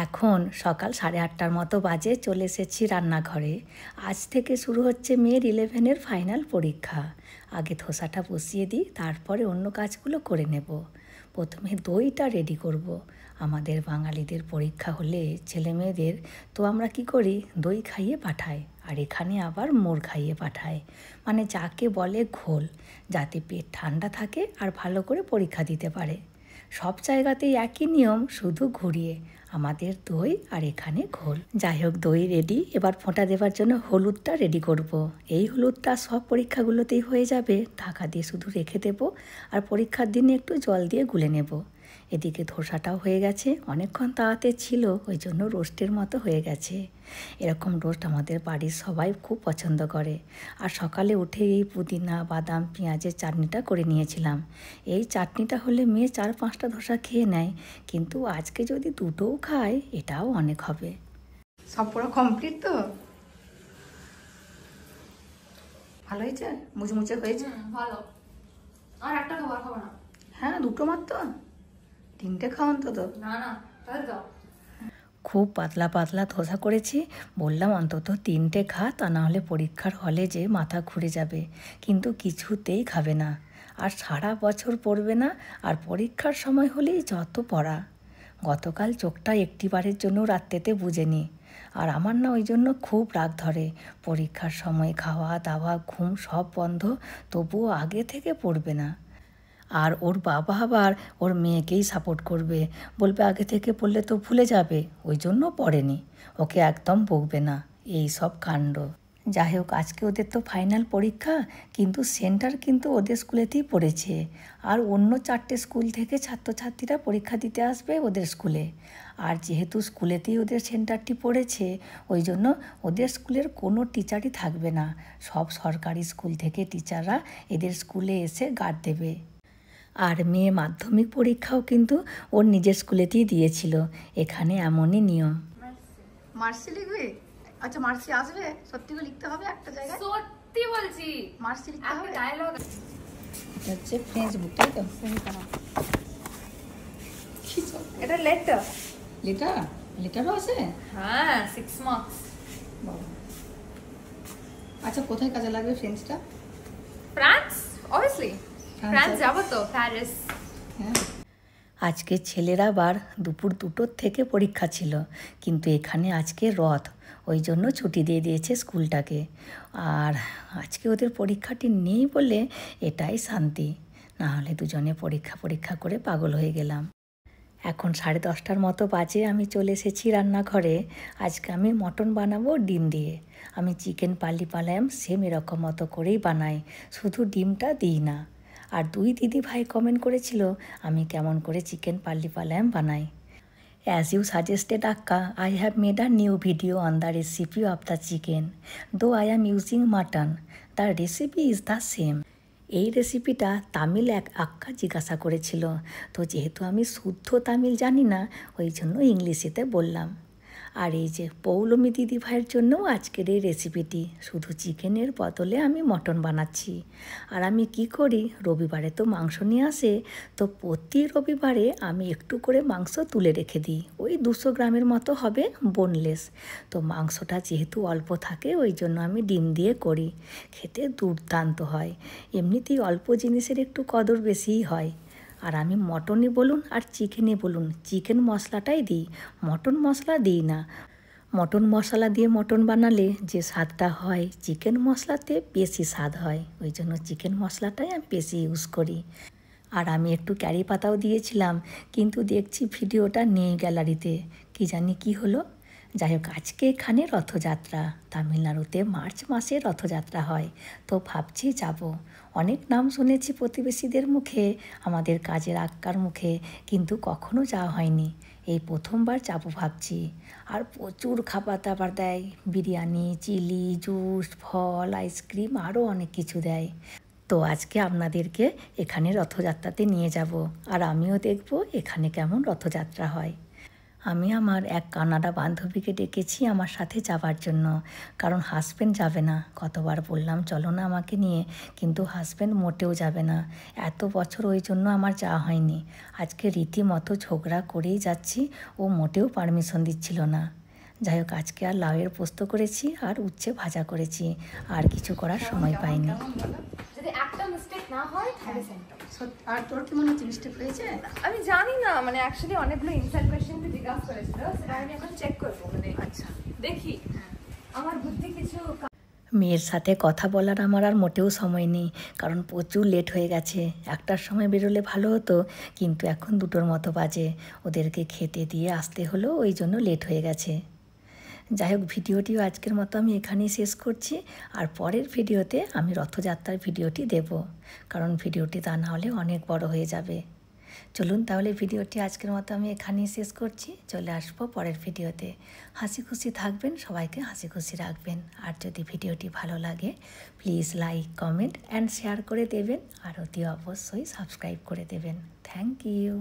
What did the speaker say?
এখন সকাল 8:30টার মতো বাজে, চলে এসেছি রান্নাঘরে। আজ থেকে শুরু হচ্ছে মেয়ের 11-এর ফাইনাল পরীক্ষা। আগে ধোসাটা বসিয়ে দিই, তারপরে অন্য কাজগুলো করে নেব। প্রথমে দইটা রেডি করব। আমাদের বাঙালিদের পরীক্ষা হলে ছেলে মেয়েদের তো আমরা কি করি, দই খাইয়ে পাঠাই, আর এখানে আবার মোড় খাইয়ে পাঠায়, মানে যাকে বলে ঘোল, যাতে পেট ঠান্ডা থাকে আর ভালো করে পরীক্ষা দিতে পারে। সব জায়গাতেই একই নিয়ম, শুধু ঘুরিয়ে। আমাদের দই আর এখানে ঘোল। যাই হোক, দই রেডি। এবার ফোঁটা দেওয়ার জন্য হলুদটা রেডি করব। এই হলুদটা সব পরীক্ষাগুলোতেই হয়ে যাবে, ঢাকা দিয়ে শুধু রেখে দেব, আর পরীক্ষার দিনে একটু জল দিয়ে গুলে নেব। এদিকে ধোসাটাও হয়ে গেছে, অনেকক্ষণ তাওয়াতে ছিল, ওই জন্য রোস্টের মতো হয়ে গেছে। এরকম রোস্ট আমাদের বাড়ির সবাই খুব পছন্দ করে। আর সকালে উঠে এই পুদিনা, বাদাম, পেঁয়াজের চাটনিটা করে নিয়েছিলাম। এই চাটনিটা হলে মেয়ে 4-5টা ধোসা খেয়ে নেয়, কিন্তু আজকে যদি দুটোও খায় এটাও অনেক হবে। সব পুরো কমপ্লিট তো? ভালো হয়েছে? মুচমুচে হয়েছে? ভালো। আর একটা খাবো না। হ্যাঁ, দুটো মাত্র? 3টে খাওয়ান তো। না না, তাহলে দাও। খুব পাতলা পাতলা ধোসা করেছি, বললাম অন্তত 3টে খা, তা নাহলে পরীক্ষার হলে যে মাথা ঘুরে যাবে। কিন্তু কিছুতেই খাবে না, আর সারা বছর পড়বে না, আর পরীক্ষার সময় হলেই যত পড়া। গতকাল চোখটা একটিবারের জন্য রাত্রেতে বুঝেনি, আর আমার না ওই জন্য খুব রাগ ধরে। পরীক্ষার সময় খাওয়া দাওয়া ঘুম সব বন্ধ, তবুও আগে থেকে পড়বে না। আর ওর বাবা আবার ওর মেয়েকেই সাপোর্ট করবে, বলবে আগে থেকে পড়লে তো ভুলে যাবে, ওই জন্য পড়েনি, ওকে একদম বকবে না। এই সব কাণ্ড। যাই হোক, আজকে ওদের তো ফাইনাল পরীক্ষা, কিন্তু সেন্টার কিন্তু ওদের স্কুলেতেই পড়েছে। আর অন্য 4টে স্কুল থেকে ছাত্রছাত্রীরা পরীক্ষা দিতে আসবে ওদের স্কুলে। আর যেহেতু স্কুলেতেই ওদের সেন্টারটি পড়েছে, ওই জন্য ওদের স্কুলের কোনো টিচারই থাকবে না, সব সরকারি স্কুল থেকে টিচাররা এদের স্কুলে এসে গার্ড দেবে। আর মেয়ে মাধ্যমিক পরীক্ষাও কিন্তু ওর নিজের স্কুলেতেই দিয়েছিল। এখানে এমনই নিয়ম। মার্সি লিখবি? আচ্ছা, মার্সি আসবে? সত্যি করে লিখতে হবে একটা জায়গায়? সত্যি বলছি, মার্সি লিখতে হবে। ডায়লগ। এটা হচ্ছে ফেসবুক, তাই তো? এটা লেটার। লেটার? লেটারও আছে? হ্যাঁ, 6 মার্কস। আচ্ছা, কোথায় কাজে লাগবে ফ্রেন্ডসটা? France, obviously. ফ্রান্স যাবো তো, প্যারিস। হ্যাঁ। আজকে ছেলেরা আবার দুপুর 2টোর থেকে পরীক্ষা ছিল, কিন্তু এখানে আজকে রথ, ওই জন্য ছুটি দিয়ে দিয়েছে স্কুলটাকে। আর আজকে ওদের পরীক্ষাটি নেই বলে এটাই শান্তি, না হলে দুজনে পরীক্ষা করে পাগল হয়ে গেলাম। এখন 10:30টার মতো বাজে, আমি চলে এসেছি রান্নাঘরে। আজকে আমি মটন বানাবো ডিম দিয়ে। আমি চিকেন পাল্লি পালায়াম সেম এরকম মতো করেই বানাই, শুধু ডিমটা দিই না। আর 2 দিদি ভাই কমেন্ট করেছিল আমি কেমন করে চিকেন পাল্লি পালায়াম বানাই। As you suggested, Akka, I have made a new video on the recipe of the chicken. Though I am using mutton, the recipe is the same. এই রেসিপিটা তামিল এক আক্কা জিজ্ঞাসা করেছিল, তো যেহেতু আমি শুদ্ধ তামিল জানি না, ওই জন্য ইংলিশেতে বললাম। আর এই যে পৌলমী দিদি ভাইয়ের জন্যও আজকের এই রেসিপিটি, শুধু চিকেনের বদলে আমি মটন বানাচ্ছি। আর আমি কি করি, রবিবারে তো মাংস নিয়ে আসে, তো প্রতি রবিবারে আমি একটু করে মাংস তুলে রেখে দিই, ওই 200 গ্রামের মতো হবে, বোনলেস। তো মাংসটা যেহেতু অল্প থাকে, ওই জন্য আমি ডিম দিয়ে করি, খেতে দুর্দান্ত হয়। এমনিতেই অল্প জিনিসের একটু কদর বেশিই হয়। আর আমি মটনে বলুন আর চিকেনে বলুন, চিকেন মশলাটাই দিই, মটন মশলা দিই না। মটন মশলা দিয়ে মটন বানালে যে স্বাদটা হয়, চিকেন মশলাতে বেশি স্বাদ হয়, ওই জন্য চিকেন মশলাটাই আমি বেশি ইউজ করি। আর আমি একটু ক্যারি পাতাও দিয়েছিলাম, কিন্তু দেখছি ভিডিওটা নেই গ্যালারিতে, কি জানি কি হলো। যাই হোক, আজকে এখানে রথযাত্রা, তামিলনাড়ুতে মার্চ মাসে রথযাত্রা হয়, তো ভাবছি যাব। অনেক নাম শুনেছি প্রতিবেশীদের মুখে, আমাদের কাজের আক্কার মুখে, কিন্তু কখনো যাওয়া হয়নি, এই প্রথমবার যাব ভাবছি। আর প্রচুর খাবার দাবার দেয়, বিরিয়ানি, চিলি, জুস, ফল, আইসক্রিম, আরও অনেক কিছু দেয়। তো আজকে আপনাদেরকে এখানে রথযাত্রাতে নিয়ে যাব, আর আমিও দেখব এখানে কেমন রথযাত্রা হয়। আমি আমার এক কানাডা বান্ধবীকে ডেকেছি আমার সাথে যাবার জন্য, কারণ হাজব্যান্ড যাবে না। কতবার বললাম চলো না আমাকে নিয়ে, কিন্তু হাজব্যান্ড মোটেও যাবে না। এত বছর ওই জন্য আমার যাওয়া হয়নি। আজকে রীতিমতো ঝগড়া করেই যাচ্ছি, ও মোটেও পারমিশন দিচ্ছিল না। যাই হোক, আজকে আর লাউয়ের পোস্ত করেছি আর উচ্ছে ভাজা করেছি, আর কিছু করার সময় পাইনি। যদি একটা মিস্টেক না হয় তাহলে সেন্টার। আর তোর কি মনে হচ্ছে মিস্টেক হয়েছে? আমি জানি না, মানে অ্যাকচুয়ালি অনেকগুলো ইনসাইড কোয়েশ্চেন জিজ্ঞাসা করেছিল, সেটা আমি এখন চেক করবো, মানে আচ্ছা, দেখি আমার বুদ্ধি কিছু। মেয়ের সাথে কথা বলার আমার আর মোটেও সময় নেই, কারণ প্রচুর লেট হয়ে গেছে। 1টার সময় বেরোলে ভালো হতো, কিন্তু এখন 2টোর মতো বাজে। ওদেরকে খেতে দিয়ে আসতে হলো, ওই জন্য লেট হয়ে গেছে। যাই হোক, ভিডিওটিও আজকের মতো আমি এখানেই শেষ করছি। আর পরের ভিডিওতে আমি রথযাত্রার ভিডিওটি দেব, কারণ ভিডিওটি তা না হলে অনেক বড় হয়ে যাবে। চলুন তাহলে ভিডিওটি আজকের মতো আমি এখানেই শেষ করছি। চলে আসবো পরের ভিডিওতে। হাসি খুশি থাকবেন, সবাইকে হাসি খুশি রাখবেন। আর যদি ভিডিওটি ভালো লাগে please like, comment and share করে দেবেন, আর অতি অবশ্যই সাবস্ক্রাইব করে দেবেন। Thank you.